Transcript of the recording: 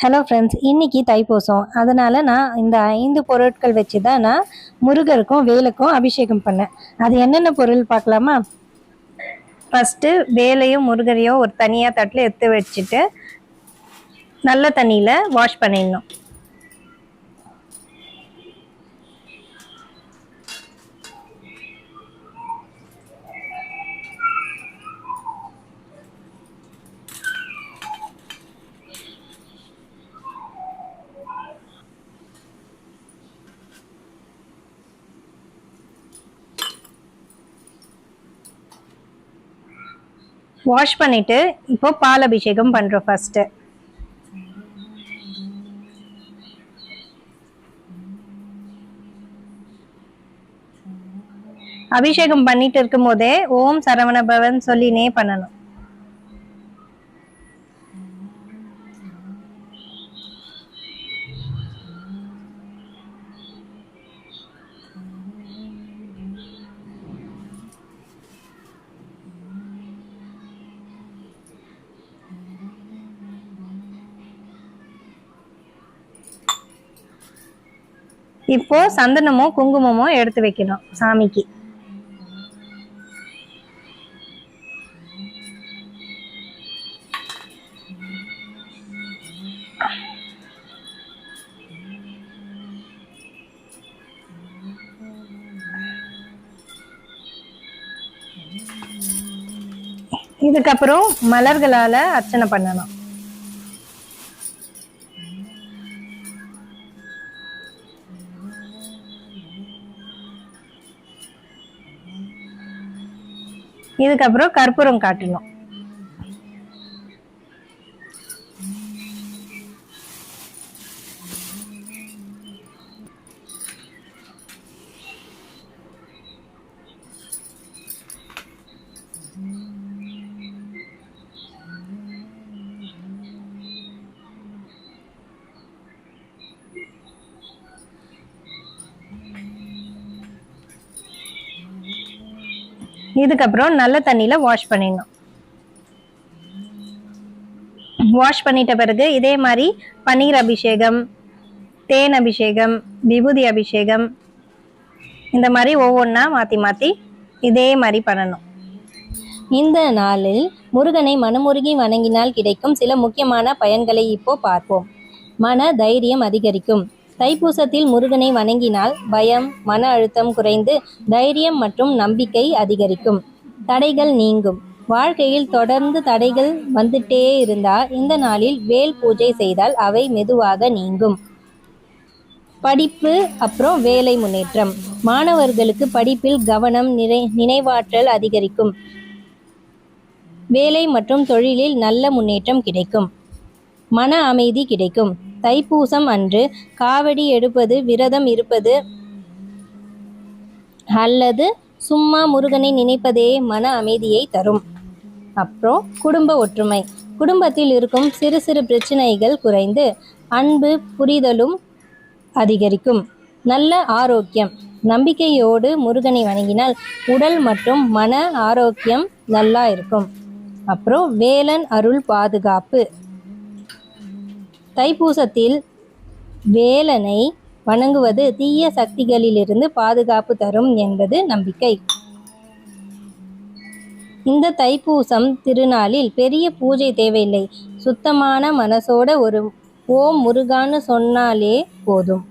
Hello friends, இன்னைக்கு தைப்பூசம். அதனால நான் இந்த 5 பொருட்கள் வச்சு தான் நான் முருகருக்கும் வேலுக்கும் அபிஷேகம் பண்ணேன். அது என்னென்ன பொருள் பார்க்கலாமா? ஃபஸ்ட்டு வேலையும் முருகரையும் ஒரு தனியாக தட்டில் எடுத்து வச்சுட்டு நல்ல தண்ணியில் வாஷ் பண்ணிடணும். வாஷ் பண்ணிட்டு இப்போ பால் அபிஷேகம் பண்றோம். ஃபர்ஸ்ட் அபிஷேகம் பண்ணிட்டு இருக்கும் போதே ஓம் சரவண பவன் சொல்லினே பண்ணணும். இப்போ சந்தனமும் குங்குமமும் எடுத்து வைக்கணும் சாமிக்கு. இதுக்கப்புறம் மலர்களால அர்ச்சனை பண்ணணும். இதுக்கப்புறம் கற்பூரம் காட்டணும். இதுக்கப்புறம் நல்ல தண்ணியில வாஷ் பண்ணிடணும். வாஷ் பண்ணிட்ட பிறகு இதே மாதிரி பன்னீர் அபிஷேகம், தேன் அபிஷேகம், விபூதி அபிஷேகம், இந்த மாதிரி ஒவ்வொன்றா மாற்றி மாற்றி இதே மாதிரி பண்ணணும். இந்த நாளில் முருகனை மனமுருகி வணங்கினால் கிடைக்கும் சில முக்கியமான பயன்களை இப்போ பார்ப்போம். மன தைரியம் அதிகரிக்கும். தைப்பூசத்தில் முருகனை வணங்கினால் பயம், மன அழுத்தம் குறைந்து தைரியம் மற்றும் நம்பிக்கை அதிகரிக்கும். தடைகள் நீங்கும். வாழ்க்கையில் தொடர்ந்து தடைகள் வந்துட்டே இருந்தால் இந்த நாளில் வேல் பூஜை செய்தால் அவை மெதுவாக நீங்கும். படிப்பு அப்புறம் வேலை முன்னேற்றம். மாணவர்களுக்கு படிப்பில் கவனம், நினைவாற்றல் அதிகரிக்கும். வேலை மற்றும் தொழிலில் நல்ல முன்னேற்றம் கிடைக்கும். மன அமைதி கிடைக்கும். தைப்பூசம் அன்று காவடி எடுப்பது, விரதம் இருப்பது அல்லது சும்மா முருகனை நினைப்பதே மன அமைதியை தரும். அப்புறம் குடும்ப ஒற்றுமை. குடும்பத்தில் இருக்கும் சிறு சிறு பிரச்சனைகள் குறைந்து அன்பு, புரிதலும் அதிகரிக்கும். நல்ல ஆரோக்கியம். நம்பிக்கையோடு முருகனை வணங்கினால் உடல் மற்றும் மன ஆரோக்கியம் நல்லா இருக்கும். அப்புறம் வேலன் அருள் பாதுகாப்பு. தைப்பூசத்தில் வேலனை வணங்குவது தீய சக்திகளிலிருந்து பாதுகாப்பு தரும் என்பது நம்பிக்கை. இந்த தைப்பூசம் திருநாளில் பெரிய பூஜை தேவையில்லை. சுத்தமான மனசோட ஒரு ஓம் முருகான்னு சொன்னாலே போதும்.